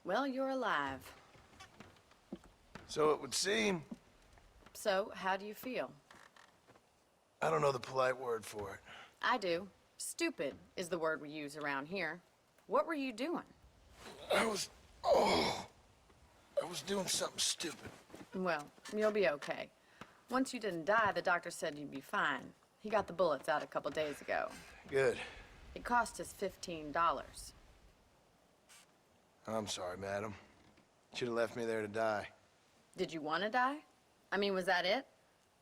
Well, you're alive. So it would seem. So, how do you feel? I don't know the polite word for it. I do. Stupid is the word we use around here. What were you doing? I was doing something stupid. Well, you'll be okay. Once you didn't die, the doctor said you'd be fine. He got the bullets out a couple days ago. Good. It cost us $15. I'm sorry, madam. Should have left me there to die. Did you want to die? I mean, was that it?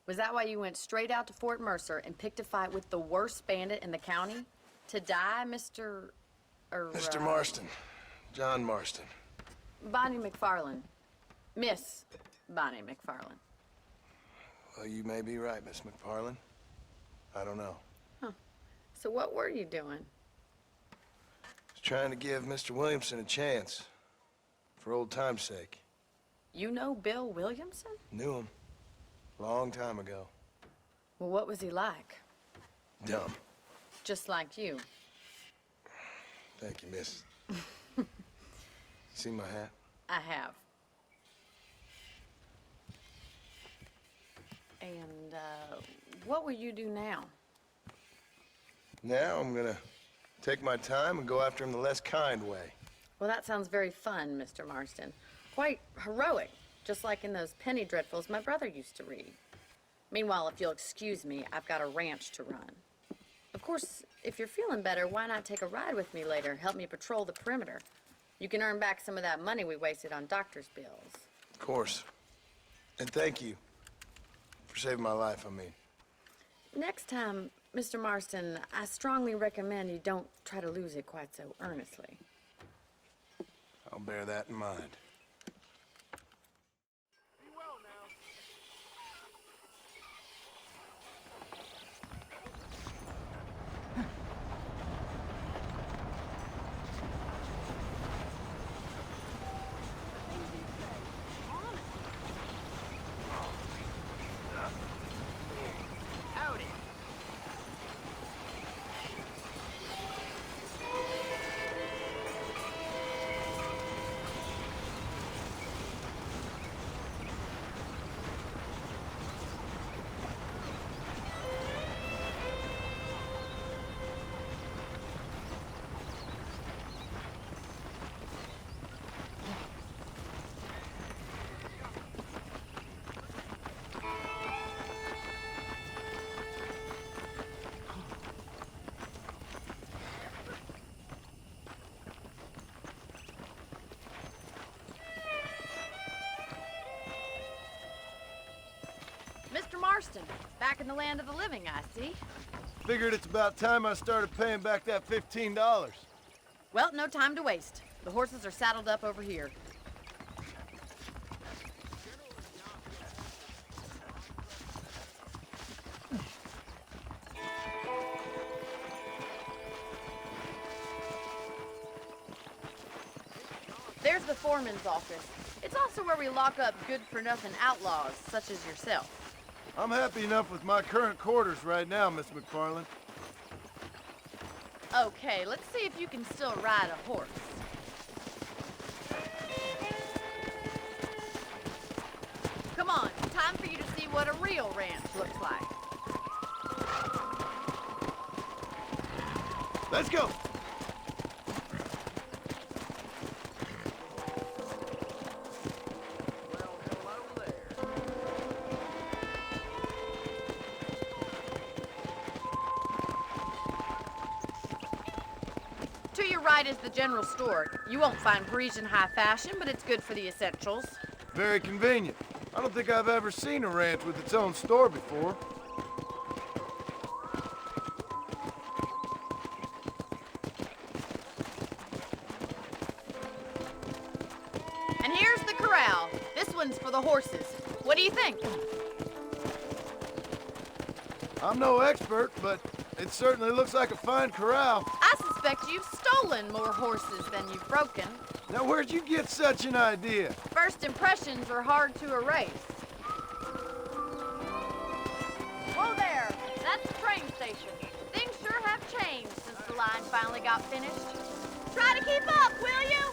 Was that why you went straight out to Fort Mercer and picked a fight with the worst bandit in the county? To die, Mr. Mr. Marston. John Marston. Bonnie McFarlane. Miss Bonnie McFarlane. Well, you may be right, Miss McFarlane. I don't know. Huh. So what were you doing? I was trying to give Mr. Williamson a chance. For old time's sake. You know Bill Williamson? Knew him. Long time ago. Well, what was he like? Dumb. Just like you. Thank you, miss. See my hat? I have. And, what will you do now? Now I'm gonna take my time and go after him the less kind way. Well, that sounds very fun, Mr. Marston. Quite heroic, just like in those penny dreadfuls my brother used to read. Meanwhile, if you'll excuse me, I've got a ranch to run. Of course, if you're feeling better, why not take a ride with me later? Help me patrol the perimeter. You can earn back some of that money we wasted on doctor's bills. Of course. And thank you for saving my life, I mean. Next time, Mr. Marston, I strongly recommend you don't try to lose it quite so earnestly. I'll bear that in mind. Mr. Marston, back in the land of the living, I see. Figured it's about time I started paying back that $15. Well, no time to waste. The horses are saddled up over here. There's the foreman's office. It's also where we lock up good-for-nothing outlaws, such as yourself. I'm happy enough with my current quarters right now, Miss McFarlane. Okay, let's see if you can still ride a horse. Come on, time for you to see what a real ranch looks like. Let's go! To your right is the general store. You won't find Parisian high fashion, but it's good for the essentials. Very convenient. I don't think I've ever seen a ranch with its own store before. And here's the corral. This one's for the horses. What do you think? I'm no expert, but it certainly looks like a fine corral. I suspect you've stolen more horses than you've broken. Now, where'd you get such an idea? First impressions are hard to erase. Whoa there! That's the train station. Things sure have changed since the line finally got finished. Try to keep up, will you?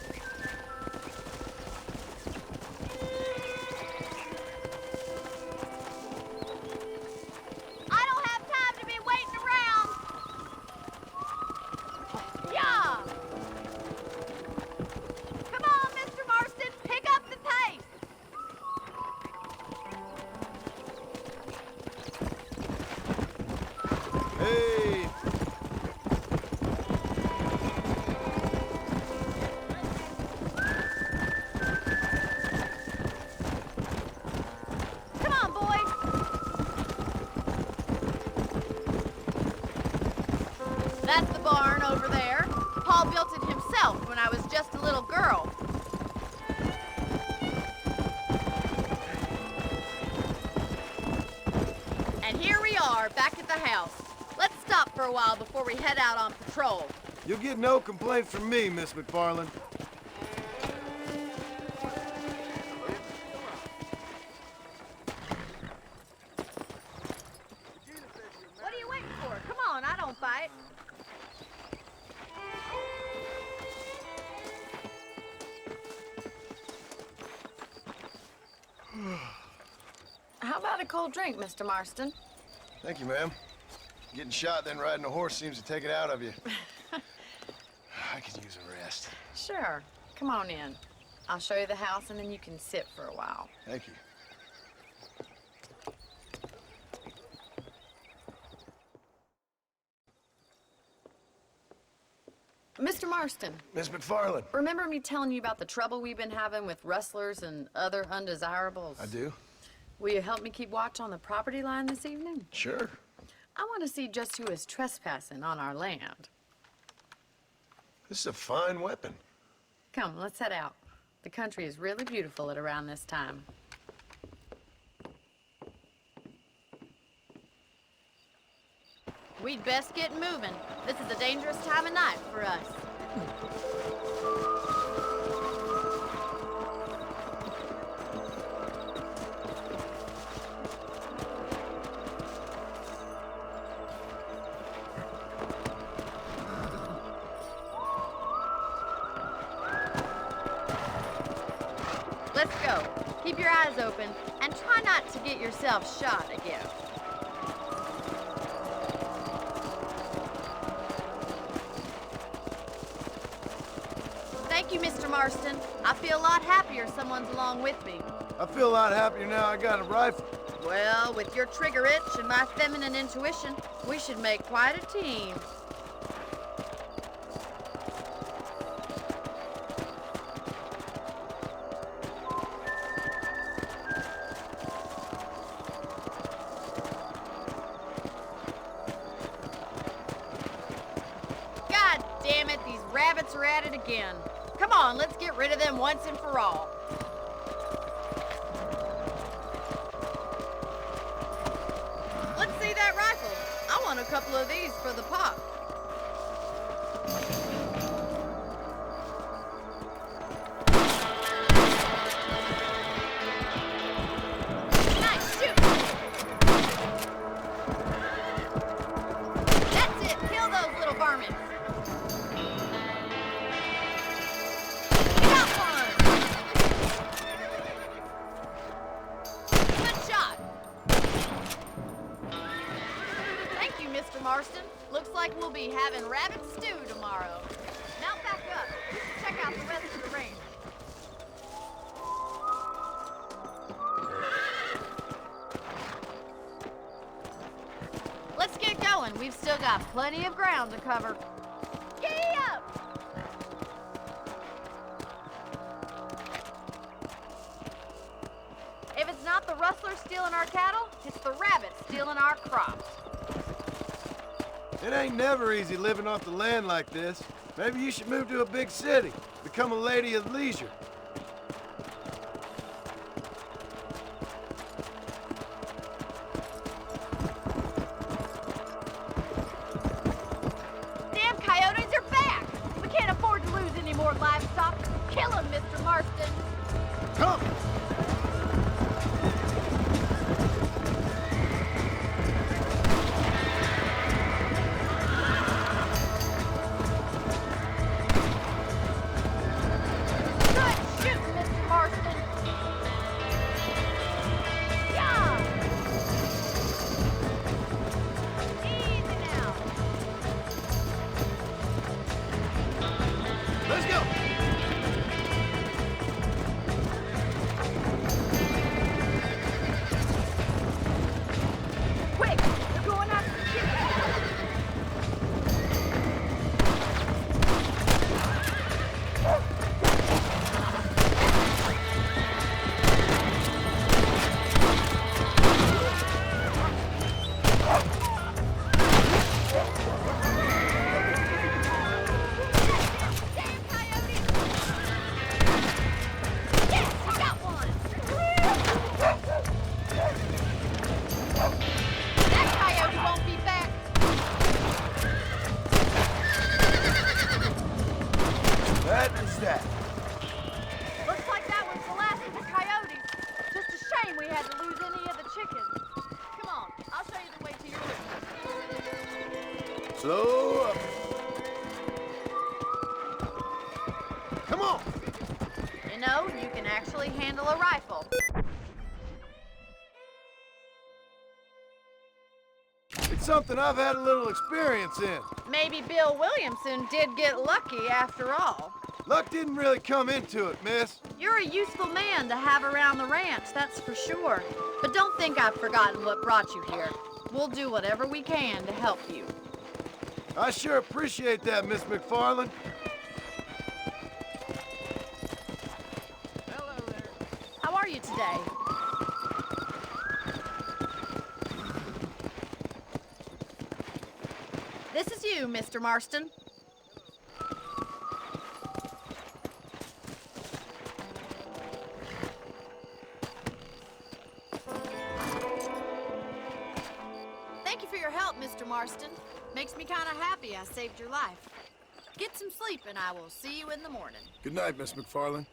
That's the barn over there. Paul built it himself when I was just a little girl. And here we are, back at the house. Let's stop for a while before we head out on patrol. You'll get no complaints from me, Miss McFarland. What are you waiting for? Come on, I don't fight. How about a cold drink, Mr. Marston? Thank you, ma'am. Getting shot, then riding a horse seems to take it out of you. I could use a rest. Sure. Come on in. I'll show you the house, and then you can sit for a while. Thank you. Mr. Marston, Miss McFarland. remember me telling you about the trouble we've been having with rustlers and other undesirables? I do? Will you help me keep watch on the property line this evening? Sure. I want to see just who is trespassing on our land. This is a fine weapon. Come, let's head out. The country is really beautiful at around this time. We'd best get moving. This is a dangerous time of night for us. Let's go. Keep your eyes open and try not to get yourself shot again. Thank you, Mr. Marston. I feel a lot happier someone's along with me. I feel a lot happier now I got a rifle. Well, with your trigger itch and my feminine intuition, we should make quite a team. God damn it, these rabbits are at it again. Come on, let's get rid of them once and for all. Let's see that rifle. I want a couple of these for the pop. Nice shoot. That's it. Kill those little varmints. Got one. Good shot. Thank you, Mr. Marston. Looks like we'll be having rabbit stew tomorrow. Mount back up. We should check out the rest of the range. Let's get going. We've still got plenty of ground to cover. Giddy up! If it's not the rustler stealing our cattle, it's the rabbit stealing our crops. It ain't never easy living off the land like this. Maybe you should move to a big city, become a lady of leisure. Damn coyotes are back! We can't afford to lose any more livestock. Kill them, Mr. Marston. Come! Good shoot, Mr. Marston. Yeah! Easy now. Let's go! Slow up. Come on! You know, you can actually handle a rifle. It's something I've had a little experience in. Maybe Bill Williamson did get lucky after all. Luck didn't really come into it, miss. You're a useful man to have around the ranch, that's for sure. But don't think I've forgotten what brought you here. We'll do whatever we can to help you. I sure appreciate that, Miss McFarland. Hello there. How are you today? This is you, Mr. Marston. Thank you for your help, Mr. Marston. Makes me kind of happy I saved your life. Get some sleep and I will see you in the morning. Good night, Miss McFarland.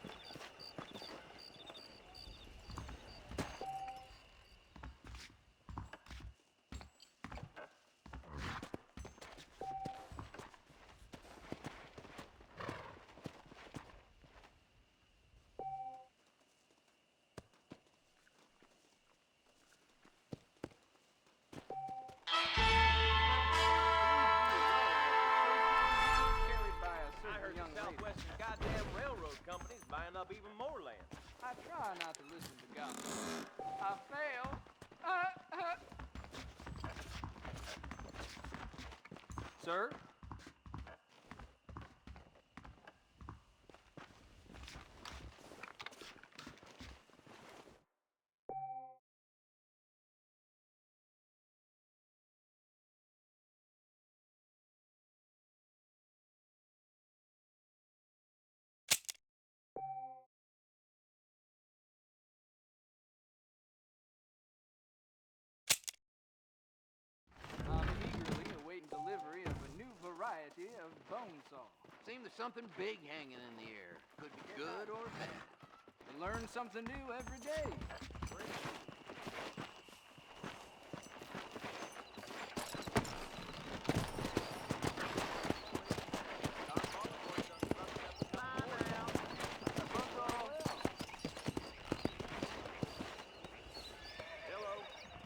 Companies buying up even more land. I try not to listen to gossip. I fail. Sir? I'm eagerly awaiting delivery of a new variety of bone saw. Seems there's something big hanging in the air. Could be good or bad. You learn something new every day.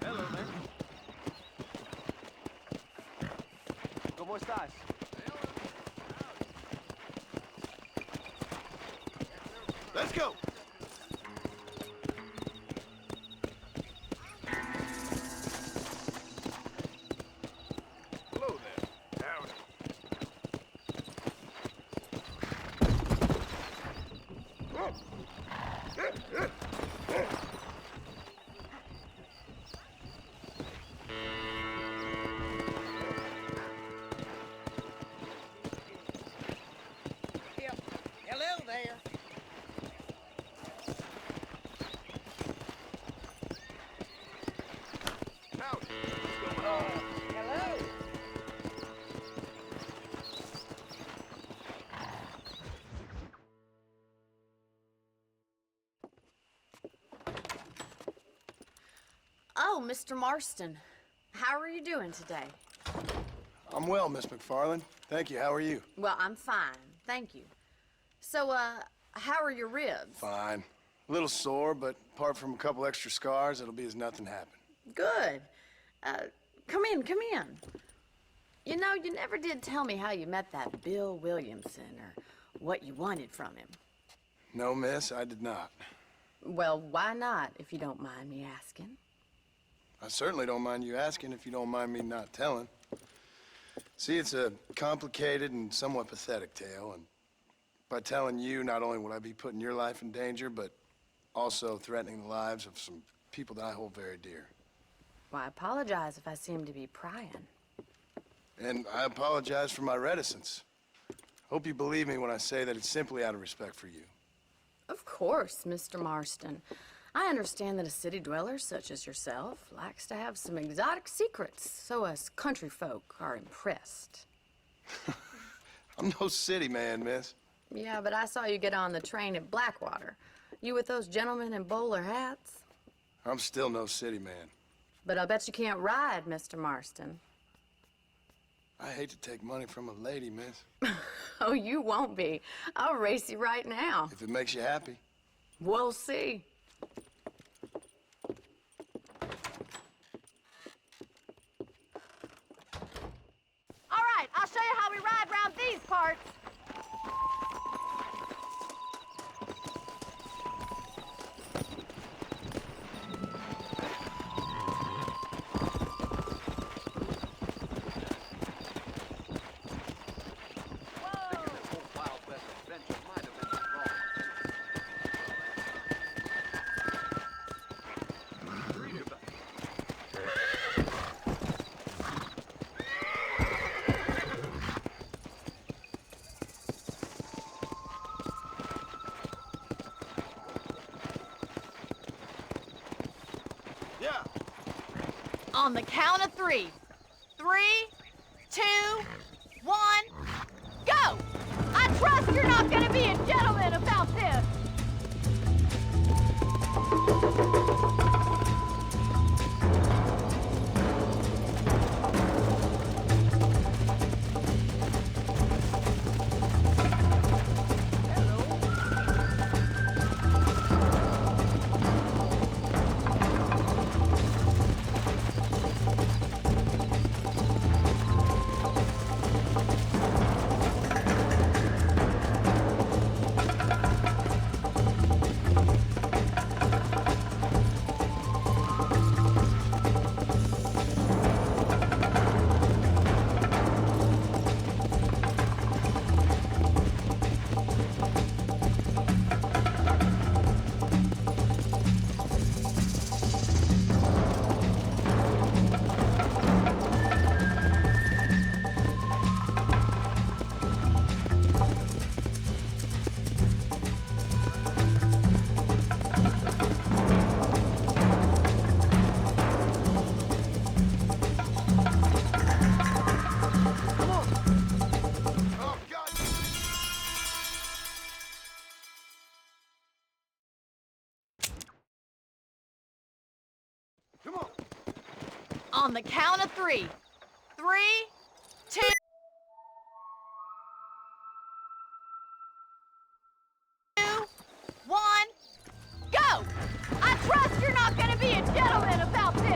Hello there. ¿Cómo estás? Let's go! Hello there. Howdy. Hello there. Howdy. What's going on? Hello. Oh, Mr. Marston. How are you doing today? I'm well, Miss McFarland. Thank you. How are you? Well, I'm fine. Thank you. So, how are your ribs? Fine. A little sore, but apart from a couple extra scars, it'll be as nothing happened. Good. Come in, come in. You know, you never did tell me how you met that Bill Williamson or what you wanted from him. No, miss, I did not. Well, why not, if you don't mind me asking? I certainly don't mind you asking if you don't mind me not telling. See, it's a complicated and somewhat pathetic tale, and by telling you, not only would I be putting your life in danger, but also threatening the lives of some people that I hold very dear. Well, I apologize if I seem to be prying. And I apologize for my reticence. Hope you believe me when I say that it's simply out of respect for you. Of course, Mr. Marston. I understand that a city dweller such as yourself likes to have some exotic secrets, so us country folk are impressed. I'm no city man, miss. Yeah, but I saw you get on the train at Blackwater. You with those gentlemen in bowler hats? I'm still no city man. But I bet you can't ride, Mr. Marston. I hate to take money from a lady, miss. Oh, you won't be. I'll race you right now. If it makes you happy. We'll see. All right, I'll show you how we ride around these parts. On the count of 3. 3, 2, 1, go! I trust you're not gonna be a gentleman about this. On the count of 3. 3, 2, 1, go! I trust you're not gonna be a gentleman about this.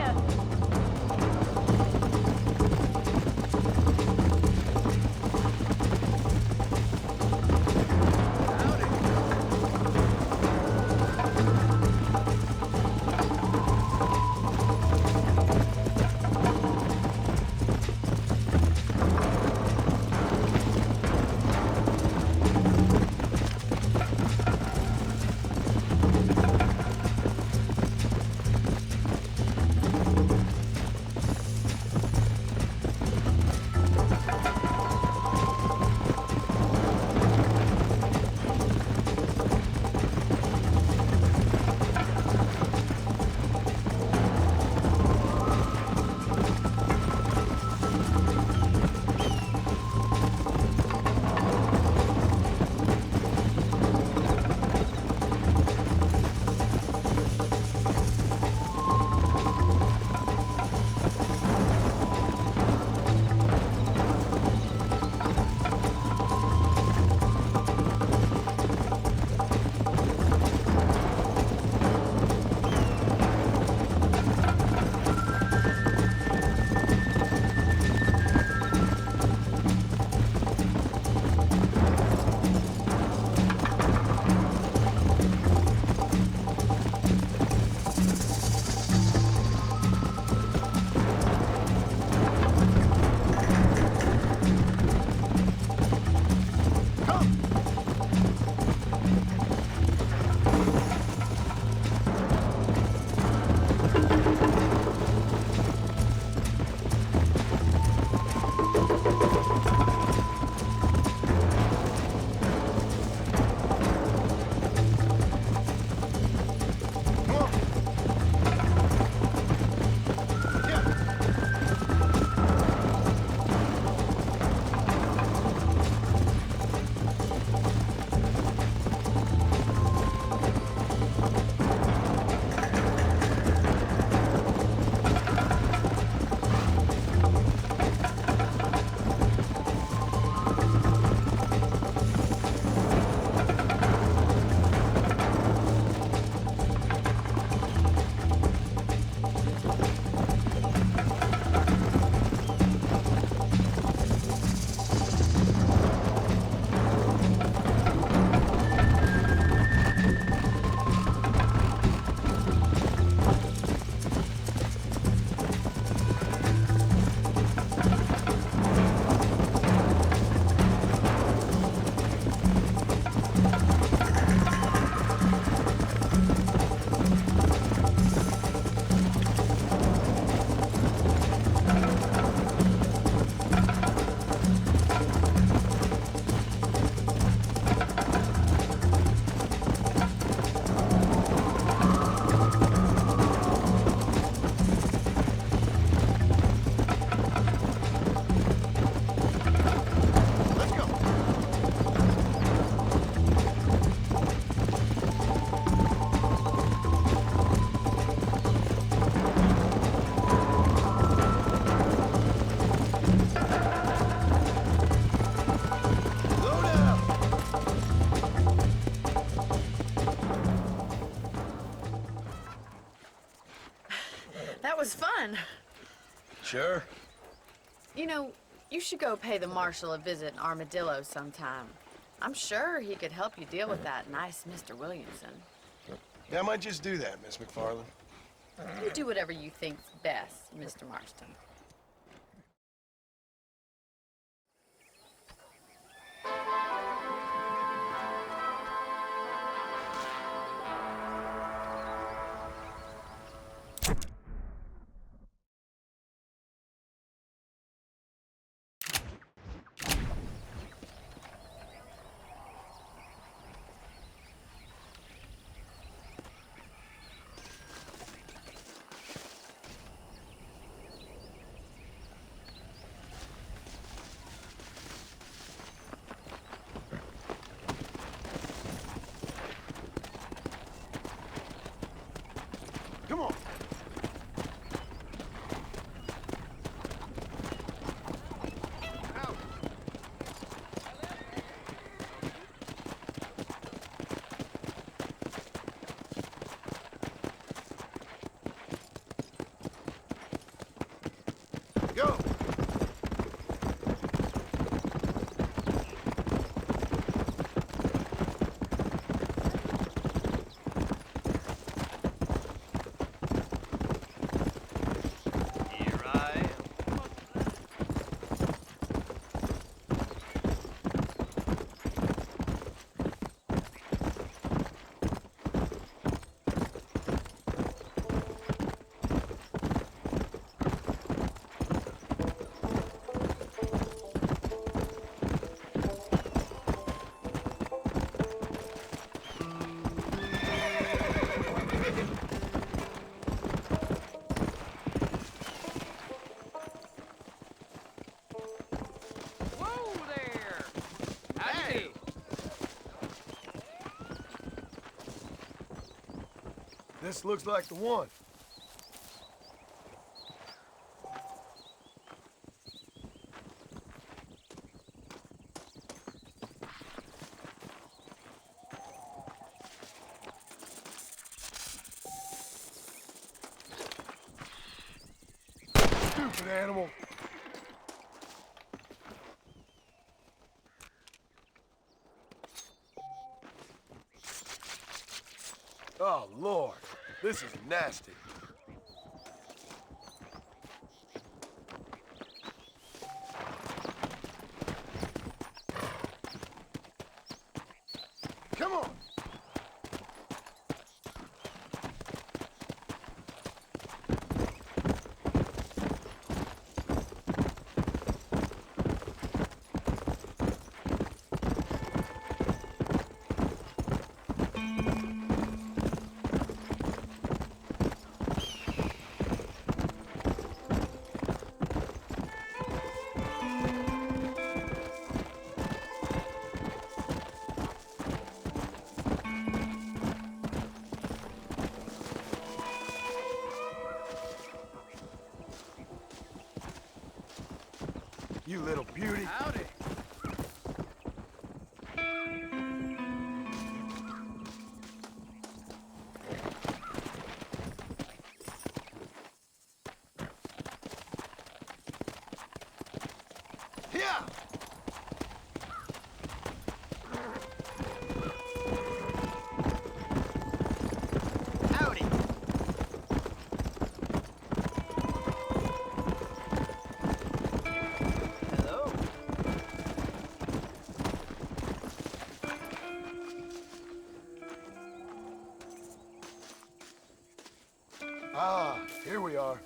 Sure. You know, you should go pay the marshal a visit in Armadillo sometime. I'm sure he could help you deal with that nice Mr. Williamson. Yeah, I might just do that, Miss McFarland. You do whatever you think's best, Mr. Marston. Come on. Go. Here I am. Whoa there! Howdy do? This looks like the one. Stupid animal. Oh, Lord. This is nasty. Come on. You little beauty. Howdy. Here! Howdy. Hello. Ah, here we are.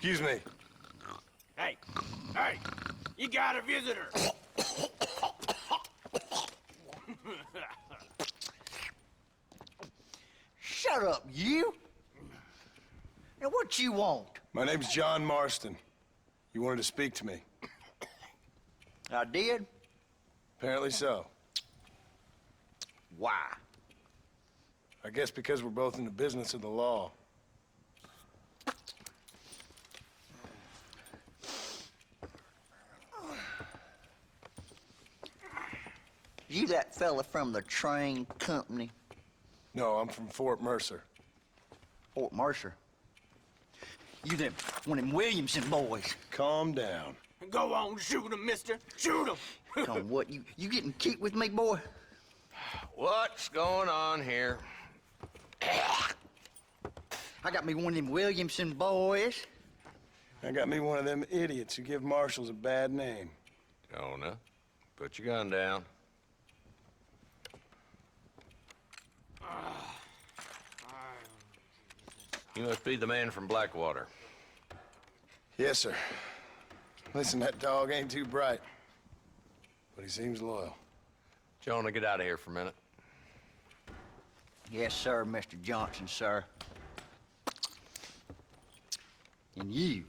Excuse me. Hey, hey, you got a visitor. Shut up, you! Now what you want? My name's John Marston. You wanted to speak to me. I did? Apparently so. Why? I guess because we're both in the business of the law. You that fella from the train company? No, I'm from Fort Mercer. Fort Mercer? You them, one of them Williamson boys. Calm down. Go on, shoot him, mister. Shoot him. Come on, what, you getting kicked with me, boy? What's going on here? I got me one of them Williamson boys. I got me one of them idiots who give marshals a bad name. Jonah, put your gun down. You must be the man from Blackwater. Yes, sir. Listen, that dog ain't too bright, but he seems loyal. Jonah, get out of here for a minute. Yes, sir, Mr. Johnson, sir. And you.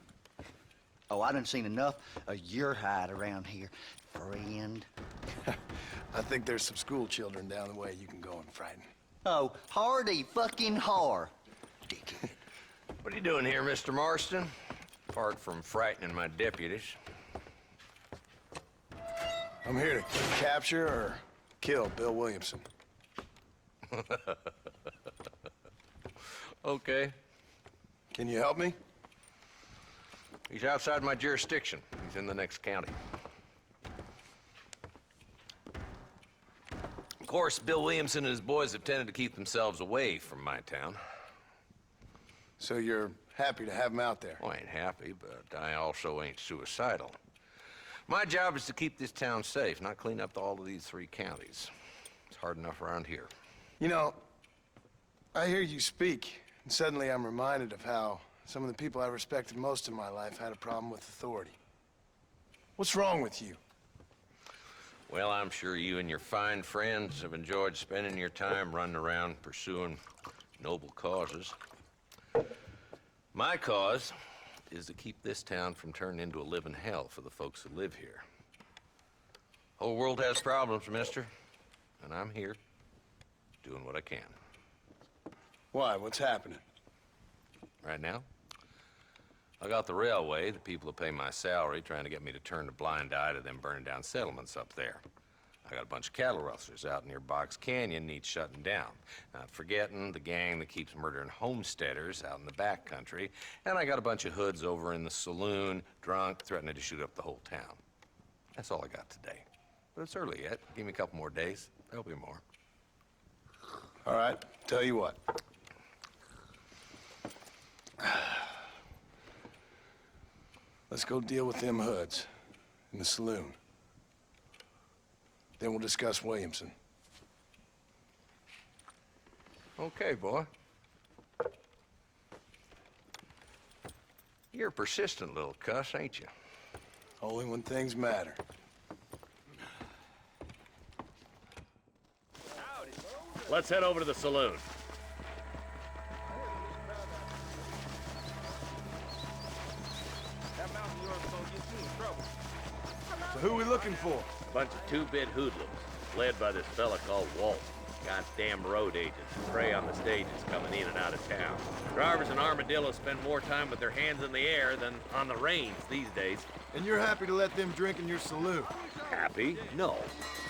Oh, I done seen enough of your hide around here, friend. I think there's some school children down the way you can go and frighten. Oh, hardy fucking har. Dickhead. What are you doing here, Mr. Marston? Apart from frightening my deputies. I'm here to capture or kill Bill Williamson. Okay. Can you help me? He's outside my jurisdiction. He's in the next county. Of course, Bill Williamson and his boys have tended to keep themselves away from my town. So you're happy to have him out there? Well, I ain't happy, but I also ain't suicidal. My job is to keep this town safe, not clean up all of these 3 counties. It's hard enough around here. You know, I hear you speak, and suddenly I'm reminded of how some of the people I respected most in my life had a problem with authority. What's wrong with you? Well, I'm sure you and your fine friends have enjoyed spending your time running around pursuing noble causes. My cause is to keep this town from turning into a living hell for the folks who live here. Whole world has problems, mister, and I'm here doing what I can. Why? What's happening? Right now, I got the railway, the people who pay my salary, trying to get me to turn a blind eye to them burning down settlements up there. I got a bunch of cattle rustlers out near Box Canyon needs shutting down. Not forgetting the gang that keeps murdering homesteaders out in the back country. And I got a bunch of hoods over in the saloon, drunk, threatening to shoot up the whole town. That's all I got today. But it's early yet. Give me a couple more days. There'll be more. All right, tell you what. Let's go deal with them hoods in the saloon. Then we'll discuss Williamson. Okay, boy. You're a persistent little cuss, ain't you? Only when things matter. Let's head over to the saloon. That mountain of yours is gonna get you in trouble. So who we looking for? Bunch of 2-bit hoodlums, led by this fella called Walt. Goddamn road agents who prey on the stages coming in and out of town. Drivers and armadillos spend more time with their hands in the air than on the reins these days. And you're happy to let them drink in your saloon? Happy? No.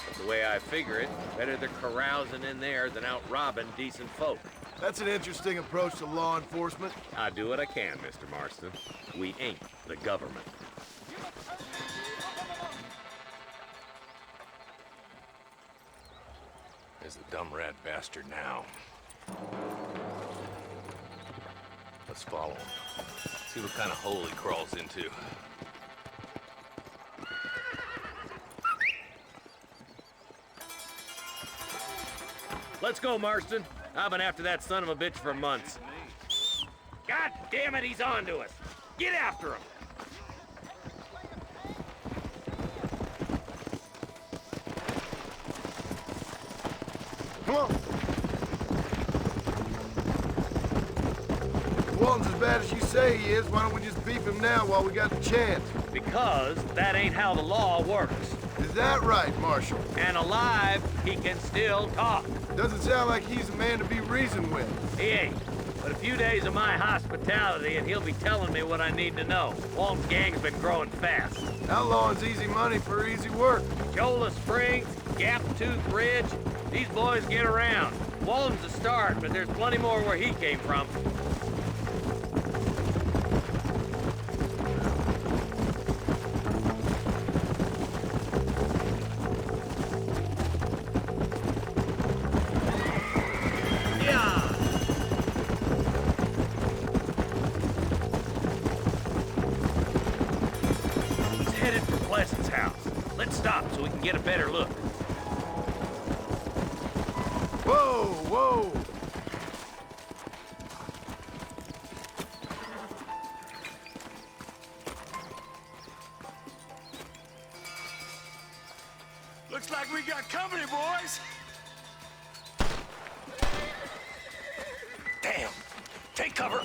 But the way I figure it, better they're carousing in there than out robbing decent folk. That's an interesting approach to law enforcement. I do what I can, Mr. Marston. We ain't the government. There's the dumb rat bastard now. Let's follow him. See what kind of hole he crawls into. Let's go, Marston. I've been after that son of a bitch for months. God damn it, he's on to us. Get after him! Come on. If Walton's as bad as you say he is, why don't we just beef him now while we got the chance? Because that ain't how the law works. Is that right, Marshal? And alive, he can still talk. Doesn't sound like he's a man to be reasoned with. He ain't. But a few days of my hospitality and he'll be telling me what I need to know. Walton's gang's been growing fast. Outlawing's easy money for easy work. Cholla Springs, Gap Tooth Ridge, these boys get around. Walton's a start, but there's plenty more where he came from. Get a better look. Whoa, whoa! Looks like we got company, boys. Damn. Take cover.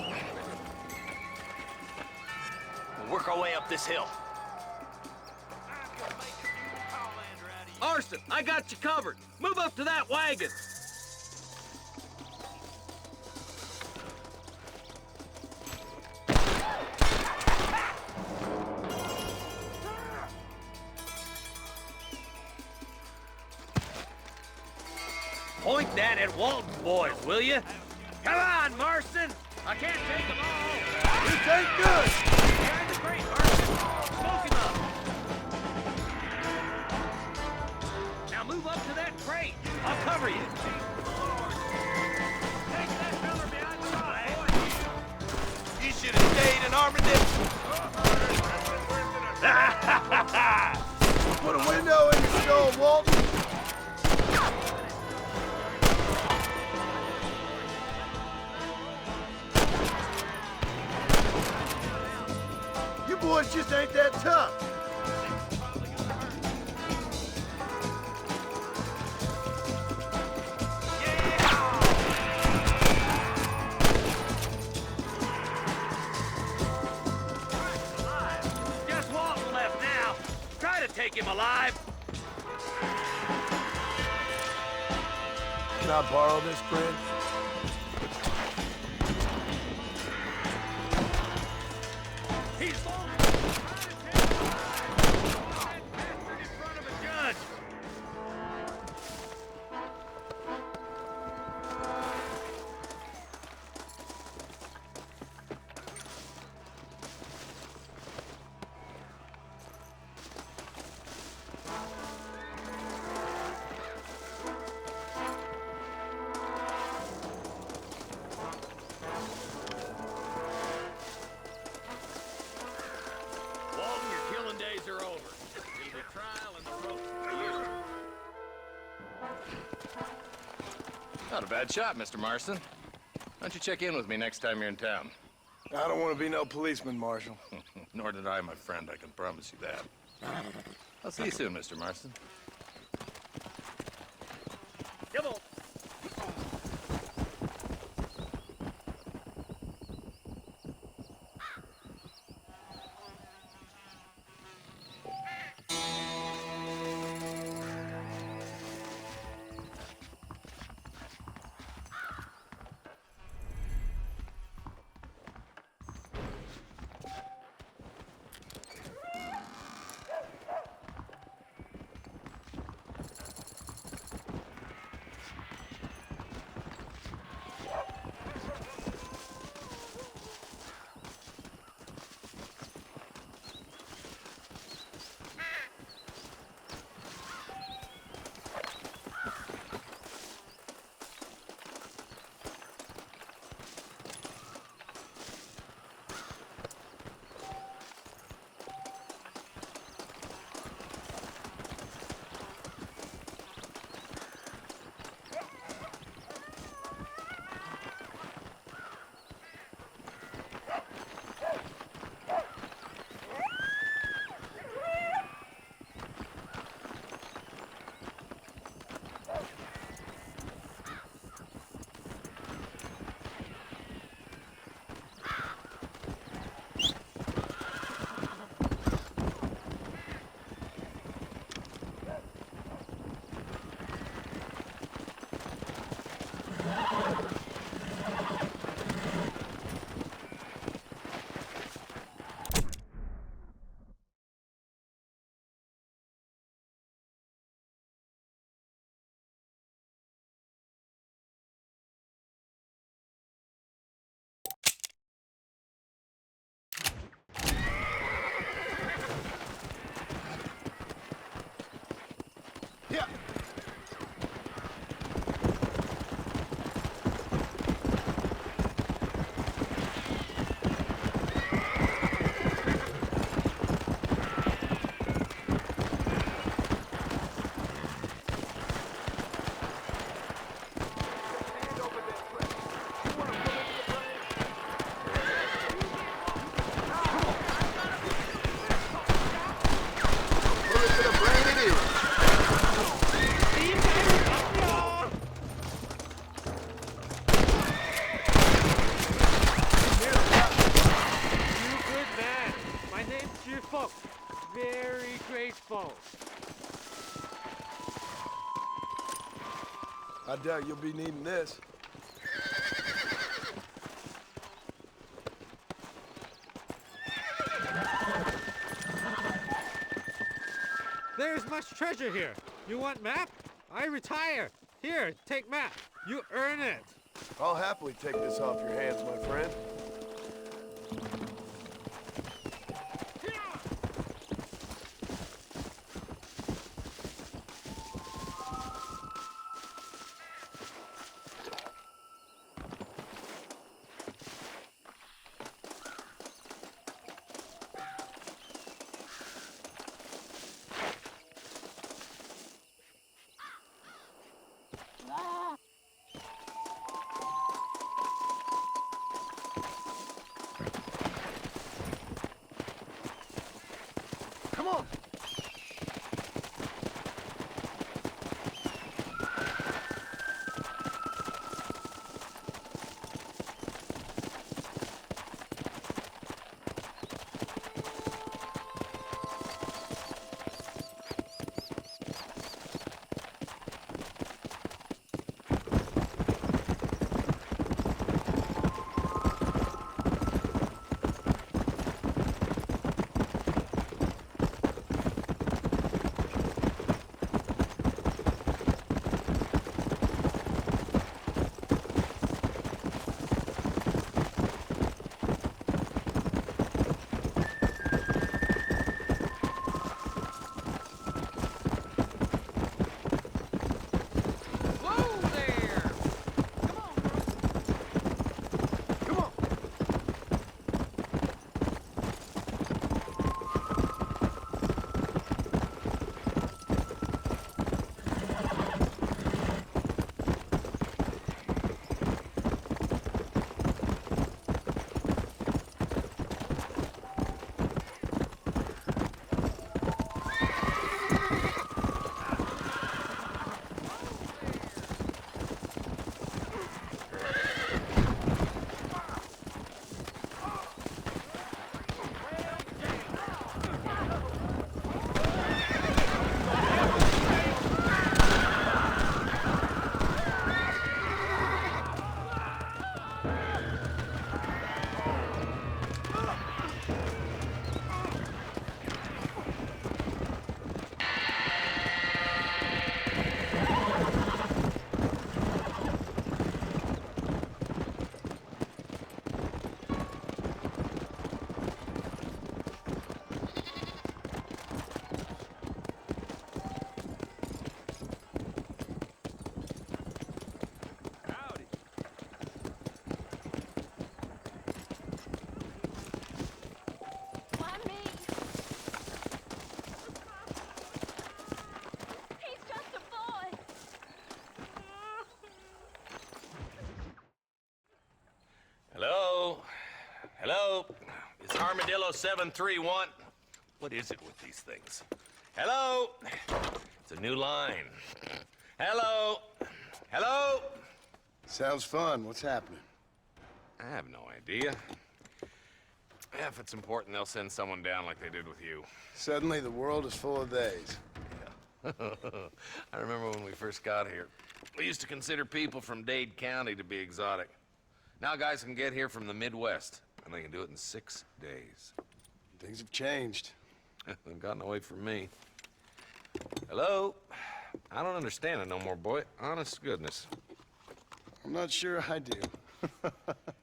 We'll work our way up this hill. Marston, I got you covered. Move up to that wagon. Point that at Walton's boys, will you? Come on, Marston! I can't take them all. This ain't good! Behind the crate, Marston. Smoke him up. Now move up to that crate. I'll cover you. Take that fella behind the rod. You should have stayed in Armadillo. Put a window in your skull, Walton! You boys just ain't that tough. Just Walton left now. Try to take him alive. Can I borrow this, friend? He's long. Try to take him alive. That bastard in front of a judge. Walton, your killing days are over. It'll be trial and the rope for you. Not a bad shot, Mr. Marston. Why don't you check in with me next time you're in town? I don't want to be no policeman, Marshal. Nor did I, my friend. I can promise you that. I'll see you soon, Mr. Marston. Come on. I doubt you'll be needing this. There's much treasure here. You want map? I retire. Here, take map. You earn it. I'll happily take this off your hands, my friend. Come on! Hello? It's Armadillo 731. What is it with these things? Hello? It's a new line. Hello? Hello? Sounds fun. What's happening? I have no idea. Yeah, if it's important, they'll send someone down like they did with you. Suddenly, the world is full of days. I remember when we first got here. We used to consider people from Dade County to be exotic. Now guys can get here from the Midwest, and they can do it in 6 days. Things have changed. They've gotten away from me. Hello? I don't understand it no more, boy. Honest to goodness. I'm not sure I do.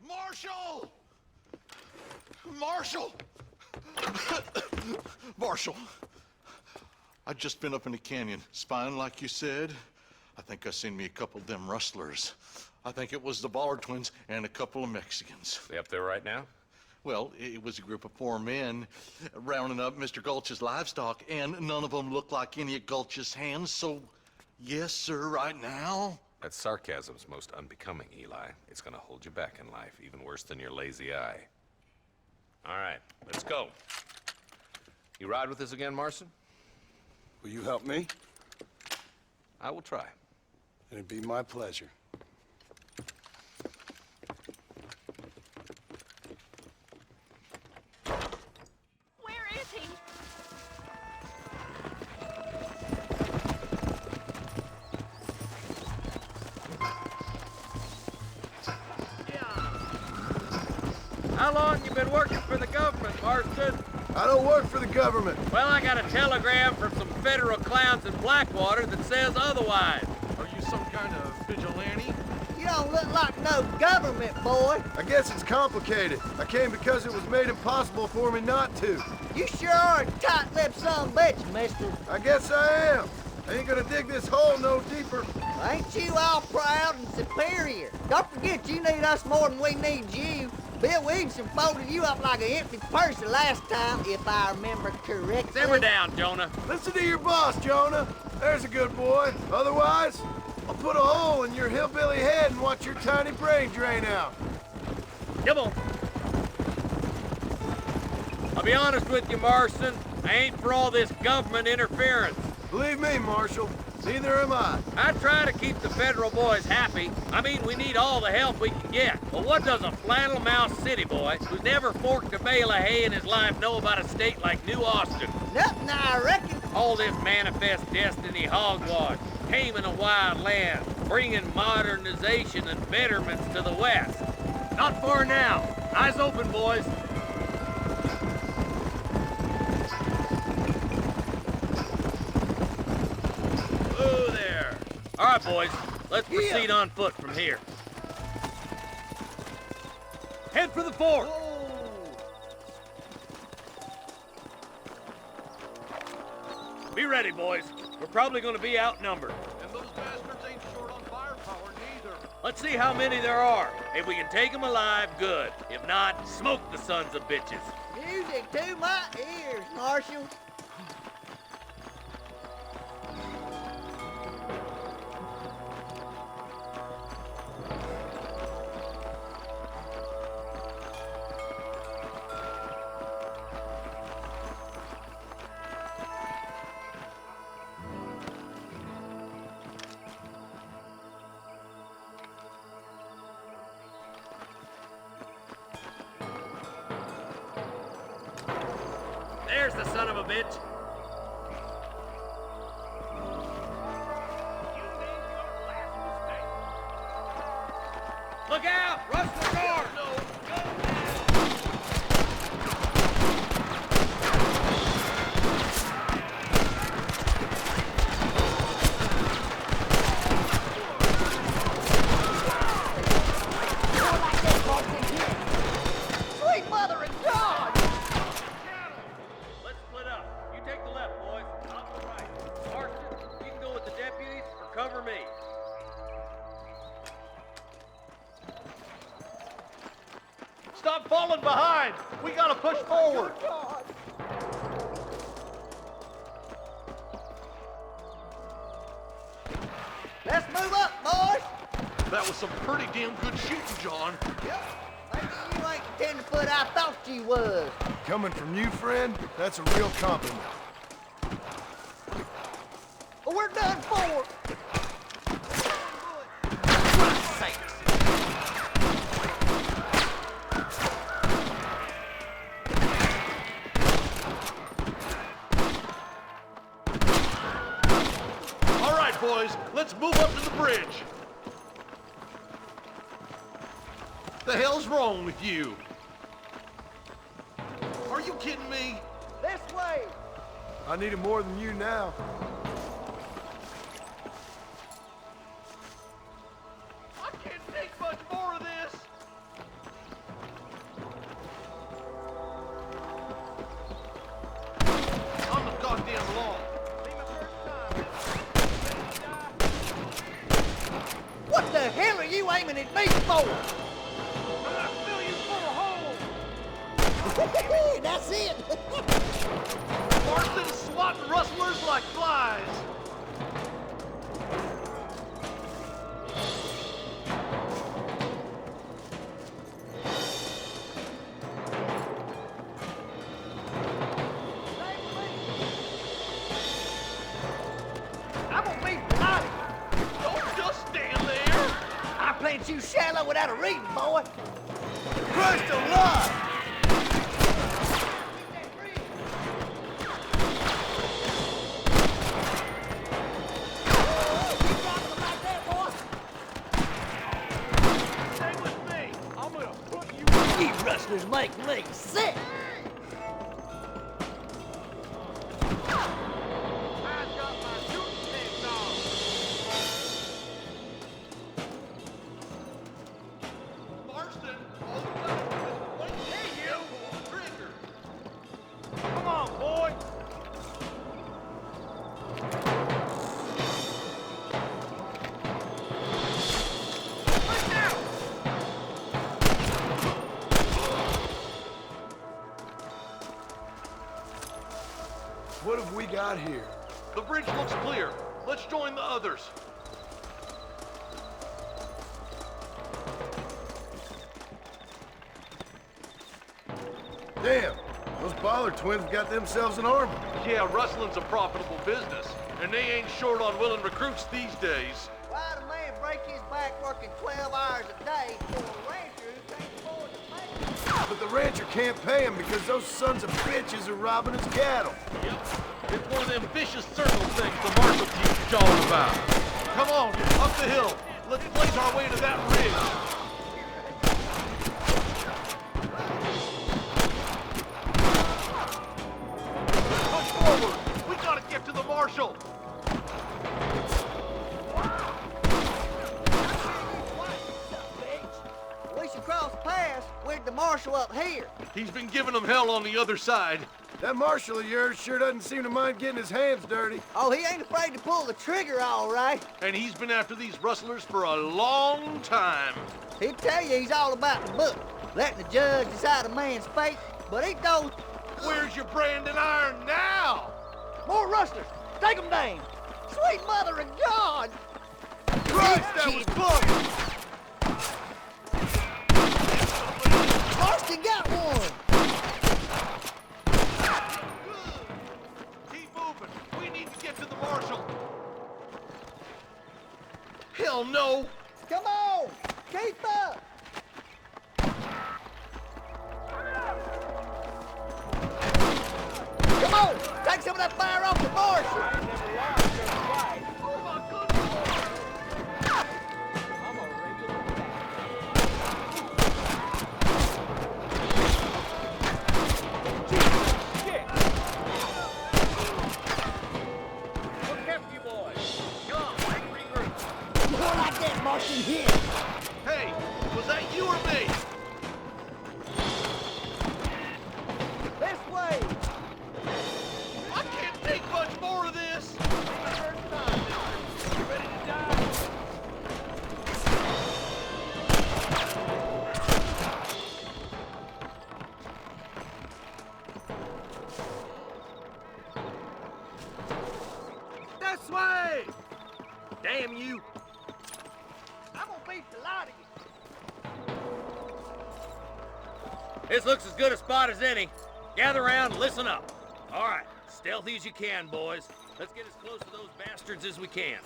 Marshall! Marshall! Marshall! I just been up in the canyon, spying like you said. I think I seen me a couple of them rustlers. I think it was the Ballard twins and a couple of Mexicans. They up there right now? Well, it was a group of 4 men rounding up Mr. Gulch's livestock, and none of them looked like any of Gulch's hands, so yes, sir, right now. That sarcasm's most unbecoming, Eli. It's gonna hold you back in life, even worse than your lazy eye. All right, let's go. You ride with us again, Marston? Will you help me? I will try. It'd be my pleasure. Where is he? How long you been working for the government, Marston? I don't work for the government. Well, I got a telegram from some federal clowns in Blackwater that says otherwise. Are you some kind of vigilante? You don't look like no government boy. I guess it's complicated. I came because it was made impossible for me not to. You sure are a tight-lipped son of a bitch, mister. I guess I am. I ain't gonna dig this hole no deeper. Ain't you all proud and superior? Don't forget you need us more than we need you. Bill Williamson folded you up like an empty purse the last time, if I remember correctly. Simmer down, Jonah. Listen to your boss, Jonah. There's a good boy. Otherwise, I'll put a hole in your hillbilly head and watch your tiny brain drain out. Come on. I'll be honest with you, Marston. I ain't for all this government interference. Believe me, Marshal, neither am I. I try to keep the federal boys happy. I mean, we need all the help we can get. But what does a flannel-mouthed city boy who's never forked a bale of hay in his life know about a state like New Austin? Nothing, I reckon. All this manifest destiny hogwash, taming a wild land, bringing modernization and betterments to the West. Not far now. Eyes open, boys. Whoa there. All right, boys. Let's proceed on foot from here. Head for the fort. Be ready, boys. We're probably going to be outnumbered. And those bastards ain't short on firepower, neither. Let's see how many there are. If we can take them alive, good. If not, smoke the sons of bitches. Music to my ears, Marshal. There's the son of a bitch. Look out! Rush the door! Sweet mother and God! Let's split up. You take the left, boys. I'll go right. Marston, you can go with the deputies or cover me. Stop falling behind! We gotta push forward! Let's move up, boys! That was some pretty damn good shooting, John. Yep. Maybe you ain't the tenderfoot I thought you was. Coming from you, friend, that's a real compliment. But we're done for. All right, boys, let's move up to the bridge. The hell's wrong with you? Are you kidding me? This way. I need it more than you now. I can't take much more of this. I'm the goddamn law. What the hell are you aiming at me for? That's it. Marston's swatting rustlers like flies. I'm gonna be bloody. Don't just stand there. I plant you shallow without a reason, boy. Christ alive! Stay with me. I'm gonna put you. You rusty rustlers make me sick. What have we got here? The bridge looks clear. Let's join the others. Damn, those Baller twins got themselves an army. Yeah, rustling's a profitable business, and they ain't short on willing recruits these days. Why'd a man break his back working 12 hours a day for a rancher who can't afford to pay him? But the rancher can't pay him because those sons of bitches are robbing his cattle. Yep. It's one of them vicious circle things the marshal keeps jawing about. Come on, up the hill. Let's blaze our way to that ridge. Push forward. We gotta get to the marshal. We should cross the pass with the marshal up here. He's been giving them hell on the other side. That marshal of yours sure doesn't seem to mind getting his hands dirty. Oh, he ain't afraid to pull the trigger, all right. And he's been after these rustlers for a long time. He'll tell you he's all about the book, letting the judge decide a man's fate, but he don't. Where's your branding iron now? More rustlers! Take them down! Sweet mother of God! Christ, that was close! Marston got one! Keep moving. We need to get to the marshal. Hell no! Come on! Keep up! Come on! Take some of that fire off the marshal! Marshal here! Hey, was that you or me? This way! I can't take much more of this! You ready to die? This way! Damn you! I'm gonna beat the lot of you. This looks as good a spot as any. Gather around and listen up. All right, stealthy as you can, boys. Let's get as close to those bastards as we can.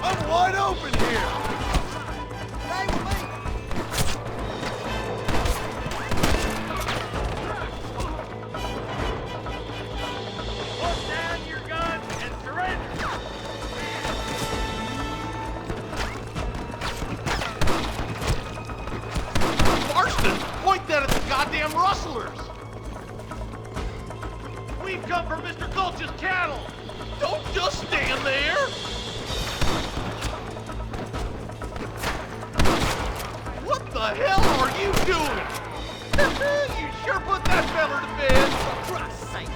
I'm wide open here! Stay with me! Put down your guns and surrender! Marston, point that at the goddamn rustlers! We've come for Mr. Gulch's cattle! Don't just stand there! What the hell are you doing? You sure put that feller to bed! For Christ's sake!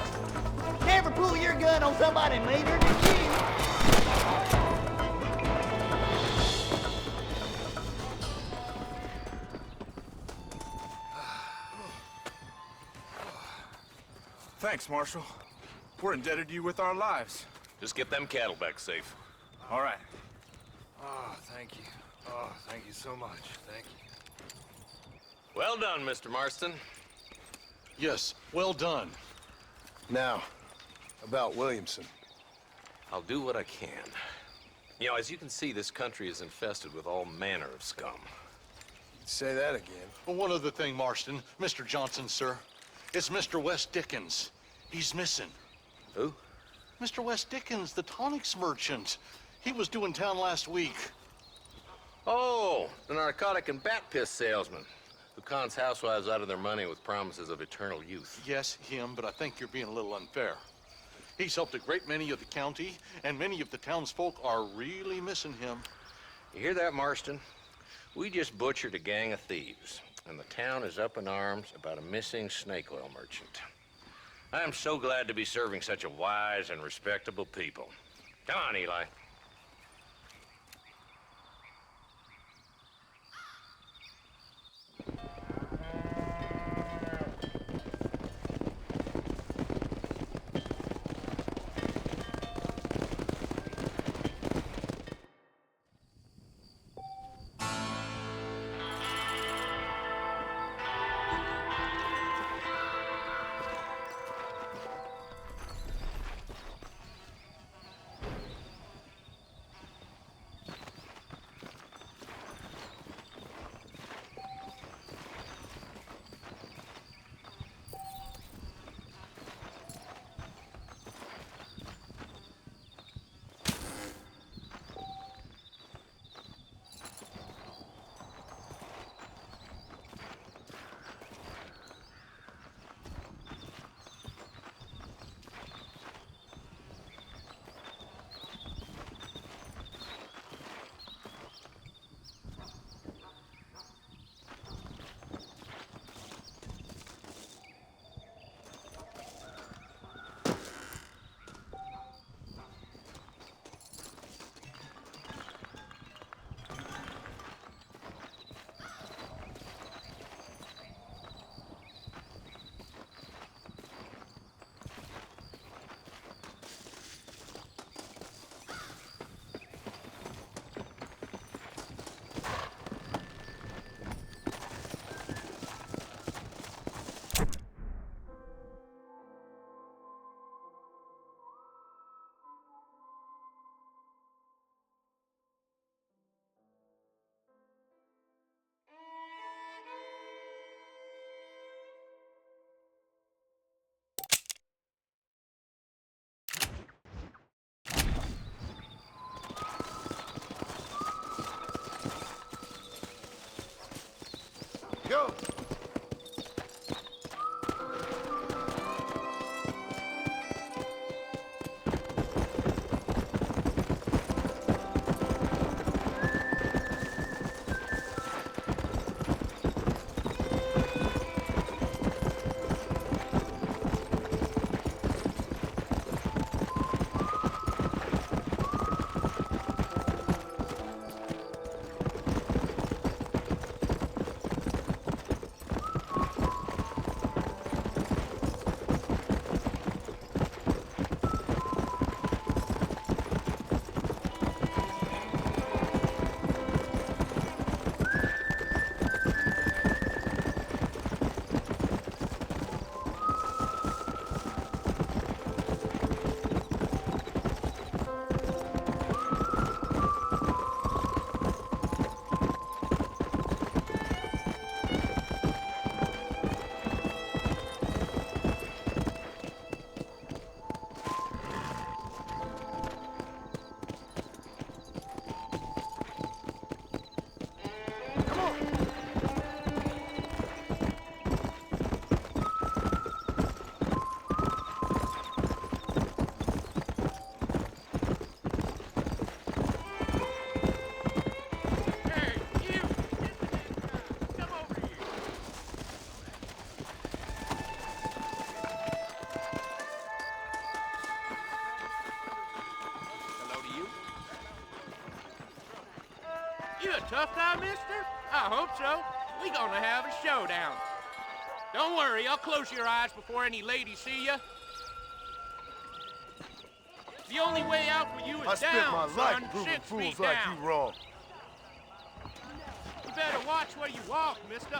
Never pull your gun on somebody meaner than you! Thanks, Marshal. We're indebted to you with our lives. Just get them cattle back safe. All right. Oh, thank you. Oh, thank you so much. Thank you. Well done, Mr. Marston. Yes, well done. Now, about Williamson. I'll do what I can. You know, as you can see, this country is infested with all manner of scum. Say that again. Well, one other thing, Marston. Mr. Johnson, sir. It's Mr. West Dickens. He's missing. Who? Mr. West Dickens, the tonics merchant. He was due in town last week. Oh, the narcotic and bat piss salesman who cons housewives out of their money with promises of eternal youth. Yes, him, but I think you're being a little unfair. He's helped a great many of the county, and many of the townsfolk are really missing him. You hear that, Marston? We just butchered a gang of thieves, and the town is up in arms about a missing snake oil merchant. I am so glad to be serving such a wise and respectable people. Come on, Eli. Go! You a tough guy, mister? I hope so. We gonna have a showdown. Don't worry, I'll close your eyes before any ladies see you. The only way out for you is I spent my down, life son. proving 6 fools feet like down. you wrong. You better watch where you walk, mister.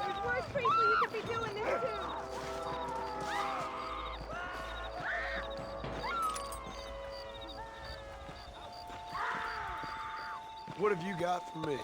There's worse people you could be doing this to. What have you got for me?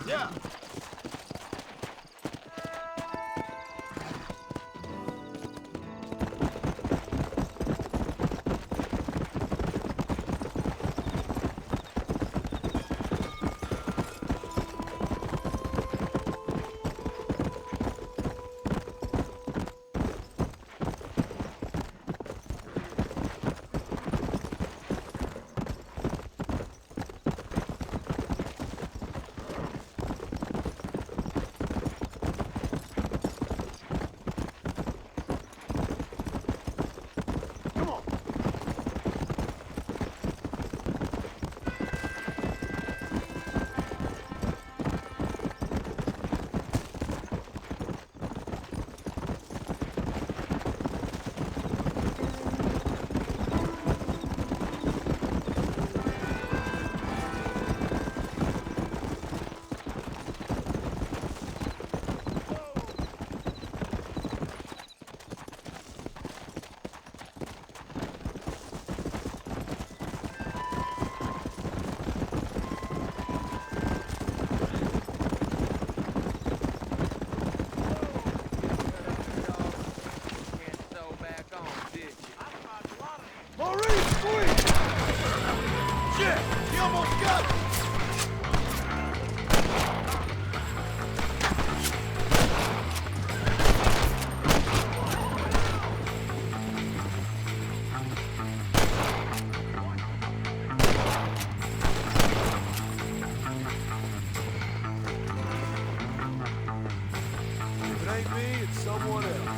Yeah. someone else.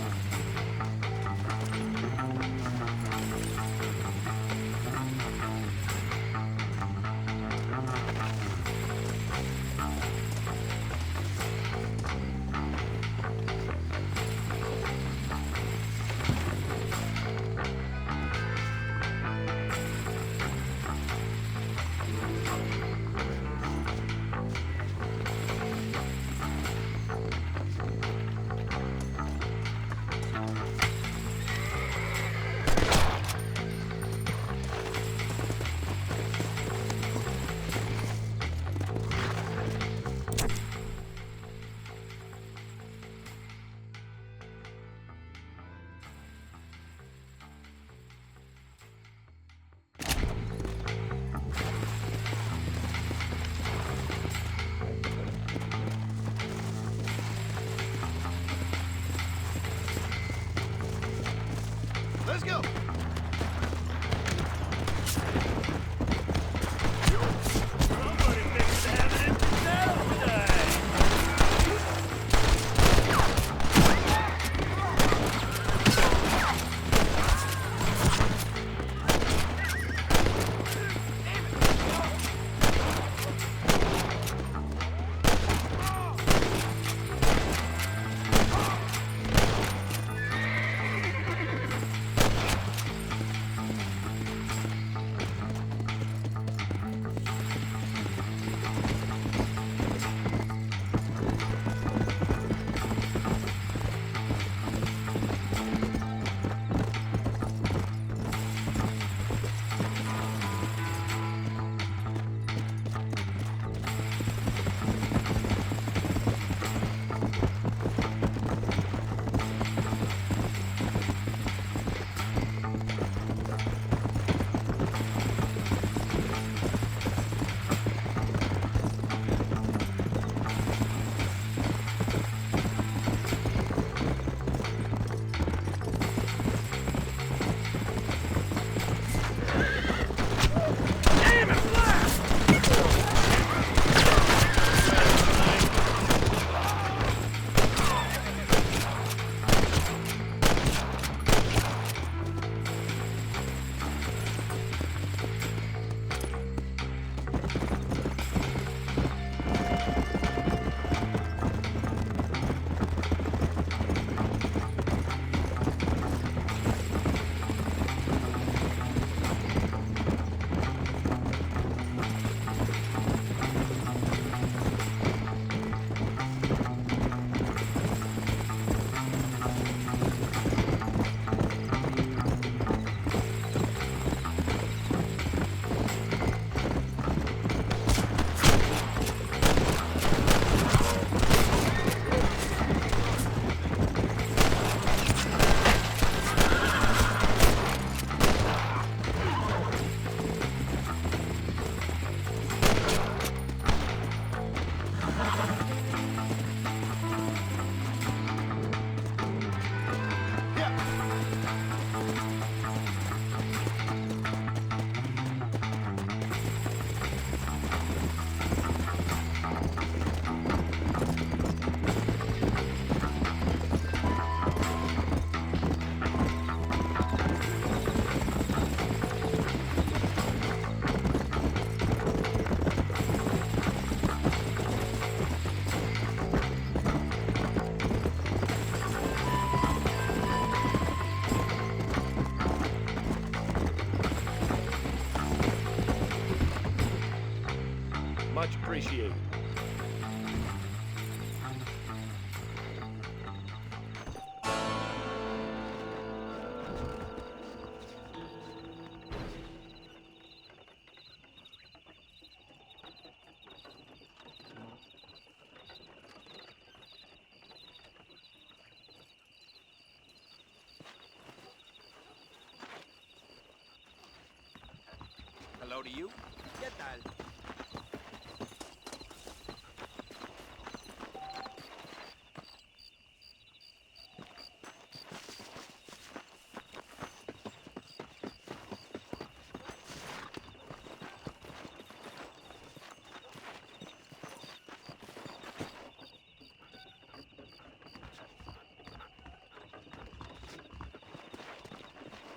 Let's go. Somebody thinks to have an empty saddle today. Much appreciated. Hello to you. ¿Qué tal?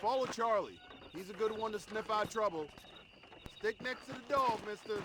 Follow Charlie. He's a good one to sniff out trouble. Stick next to the dog, mister.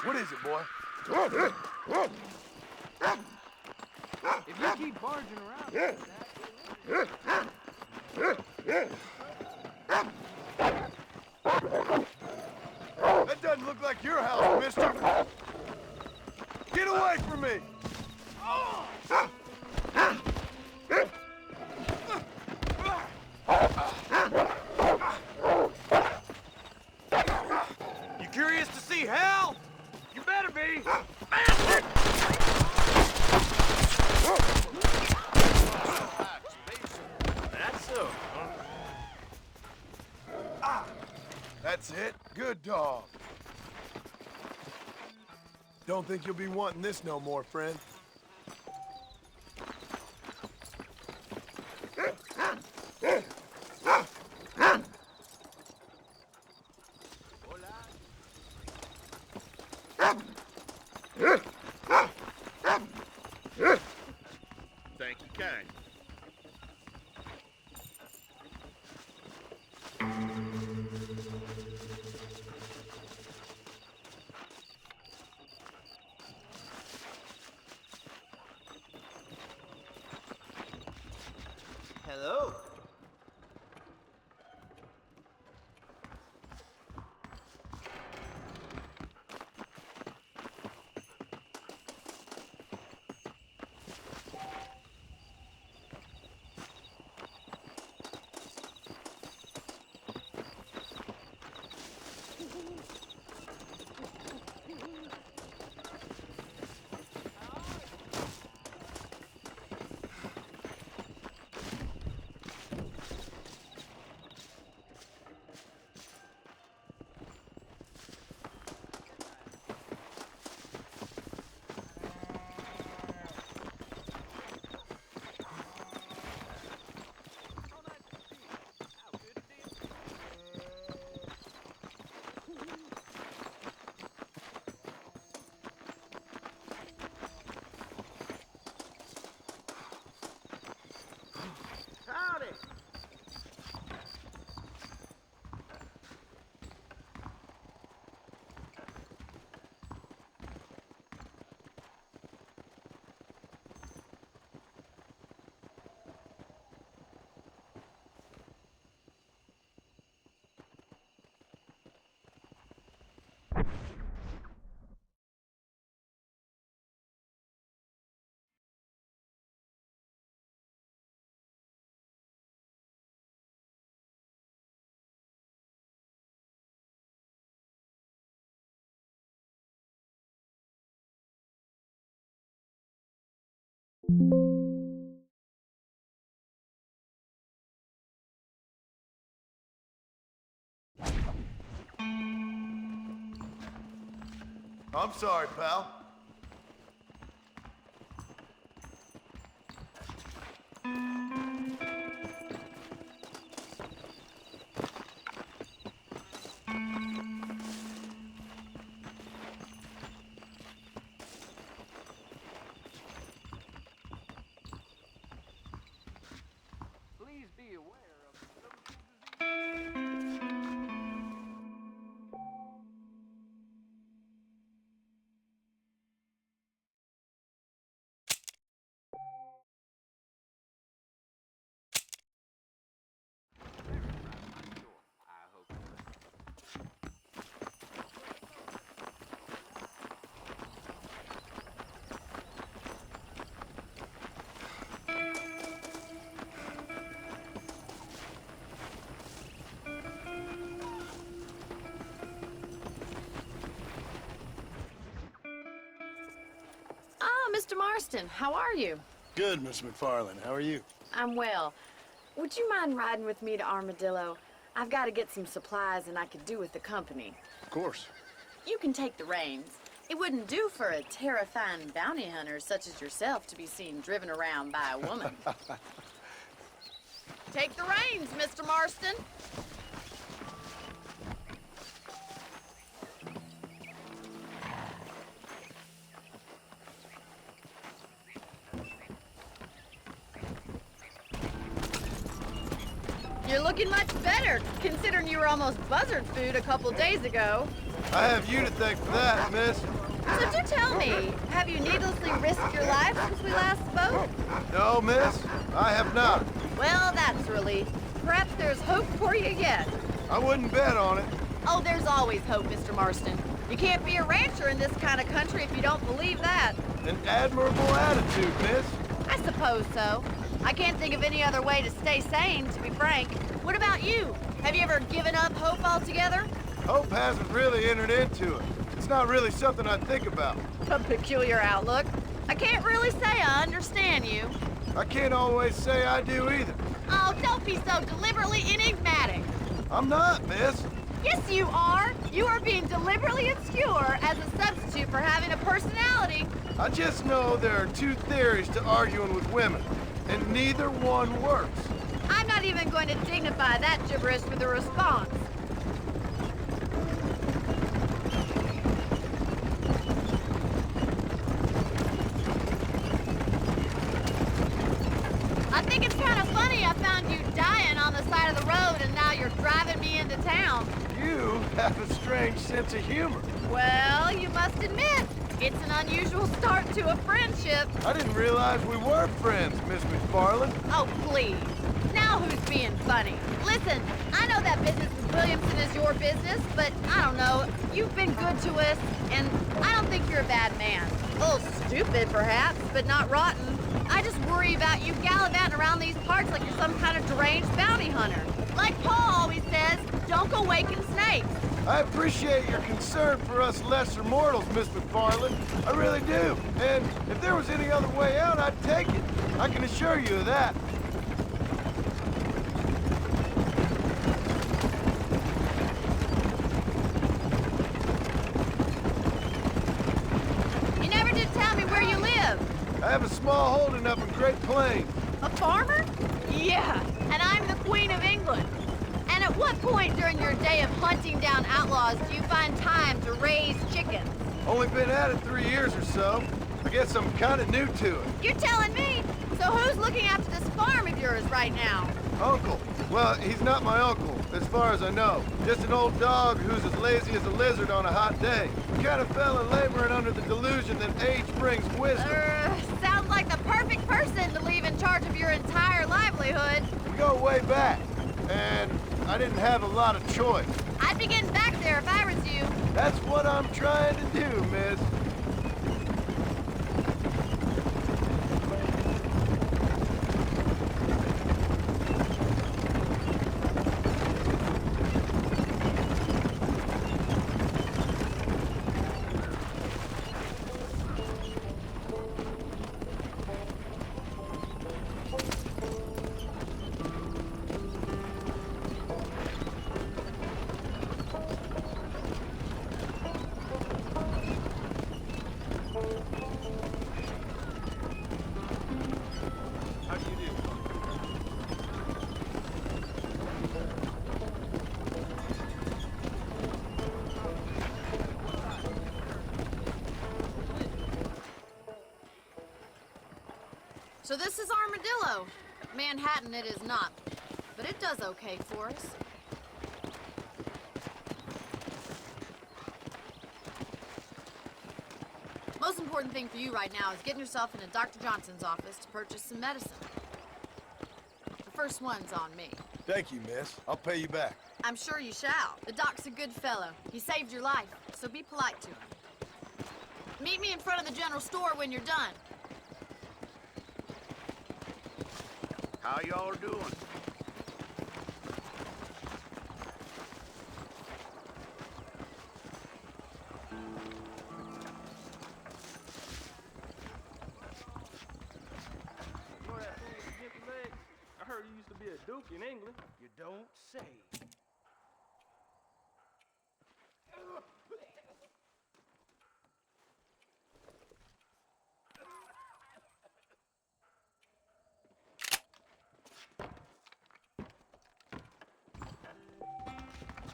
What is it, boy? If you keep barging around that doesn't look like your house, mister. Get away from me! You curious to see hell? You better be! That's so. That's it. Good dog. Don't think you'll be wanting this no more, friend. Thank you, kind. Hello. I'm sorry, pal. Please be aware of Mr. Marston, how are you? Good, Miss McFarland. How are you? I'm well. Would you mind riding with me to Armadillo? I've got to get some supplies and I could do with the company. Of course. You can take the reins. It wouldn't do for a terrifying bounty hunter such as yourself to be seen driven around by a woman. Take the reins, Mr. Marston. You're looking much better, considering you were almost buzzard food a couple days ago. I have you to thank for that, miss. So do tell me, have you needlessly risked your life since we last spoke? No, miss, I have not. Well, that's a relief. Perhaps there's hope for you yet. I wouldn't bet on it. Oh, there's always hope, Mr. Marston. You can't be a rancher in this kind of country if you don't believe that. An admirable attitude, miss. I suppose so. I can't think of any other way to stay sane, to be frank. What about you? Have you ever given up hope altogether? Hope hasn't really entered into it. It's not really something I think about. A peculiar outlook. I can't really say I understand you. I can't always say I do either. Oh, don't be so deliberately enigmatic. I'm not, miss. Yes, you are. You are being deliberately obscure as a substitute for having a personality. I just know there are two theories to arguing with women, and neither one works. I'm not even going to dignify that gibberish with a response. I think it's kind of funny I found you dying on the side of the road and now you're driving me into town. You have a strange sense of humor. Well, you must admit, it's an unusual start to a friendship. I didn't realize we were friends, Miss McFarland. Oh, please. Now who's being funny? Listen, I know that business with Williamson is your business, but I don't know. You've been good to us, and I don't think you're a bad man. A little stupid, perhaps, but not rotten. I just worry about you gallivanting around these parts like you're some kind of deranged bounty hunter. Like Paul always says, don't go waking snakes. I appreciate your concern for us lesser mortals, Miss McFarland. I really do. And if there was any other way out, I'd take it. I can assure you of that. You never did tell me where you live. I have a small holding up in Great Plains. A farmer? Yeah, and I'm the Queen of England. And at what point during your day of hunting down outlaws do you find time to raise chickens? Only been at it 3 years or so. I guess I'm kind of new to it. You're telling me? So who's looking after this farm of yours right now? Uncle. Well, he's not my uncle, as far as I know. Just an old dog who's as lazy as a lizard on a hot day. The kind of fella laboring under the delusion that age brings wisdom. Sounds like the perfect person to leave in charge of your entire livelihood. We go way back, and I didn't have a lot of choice. I'd be getting back there if I was you. That's what I'm trying to do, miss. So this is Armadillo. Manhattan it is not, but it does okay for us. Most important thing for you right now is getting yourself into Dr. Johnson's office to purchase some medicine. The first one's on me. Thank you, miss. I'll pay you back. I'm sure you shall. The doc's a good fellow. He saved your life, so be polite to him. Meet me in front of the general store when you're done. How y'all doing? I heard you used to be a duke in England. You don't say.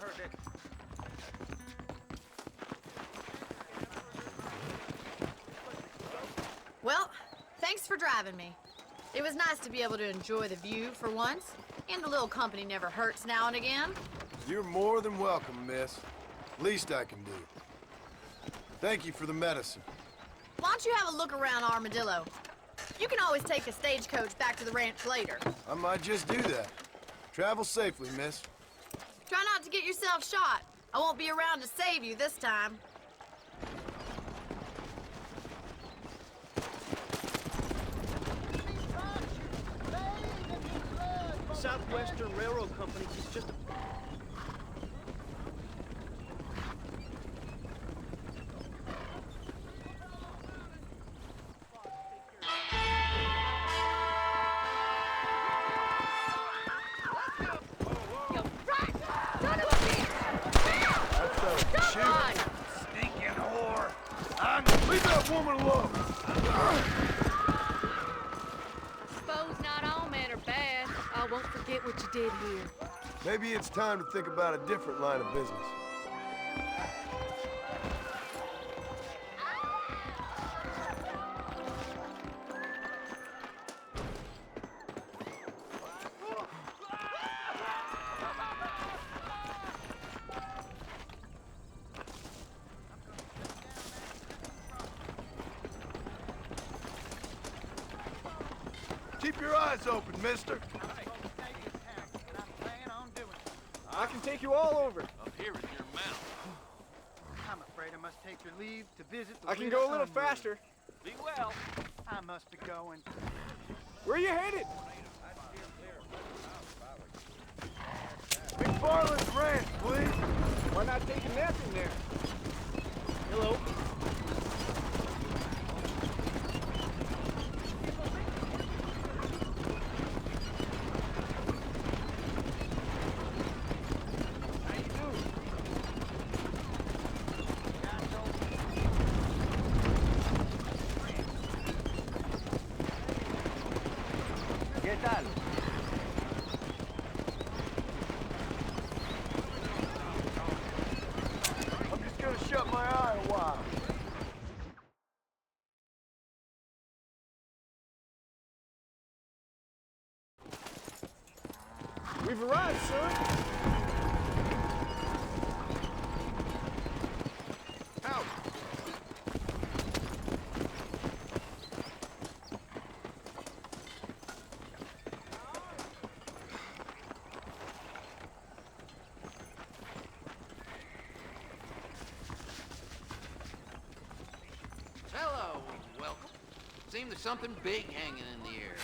Heard that. Well, thanks for driving me. It was nice to be able to enjoy the view for once, and a little company never hurts now and again. You're more than welcome, miss. Least I can do. Thank you for the medicine. Why don't you have a look around Armadillo? You can always take a stagecoach back to the ranch later. I might just do that. Travel safely, miss. Try not to get yourself shot. I won't be around to save you this time. Southwestern Railroad Company is just a... Stinking whore! Leave that woman alone! Suppose not all men are bad. I won't forget what you did here. Maybe it's time to think about a different line of business. Keep your eyes open, mister. I can take you all over. Up here is your mouth. I'm afraid I must take your leave to visit the I can go a little Sunroom. faster. Be well. I must be going. Where are you headed? McFarland's Ranch, please. Why not take a nap in there? Hello. ¿Qué tal? I'm just gonna shut my eye a while. We've arrived, sir. Out. Hello, welcome. Seems there's something big hanging in the air.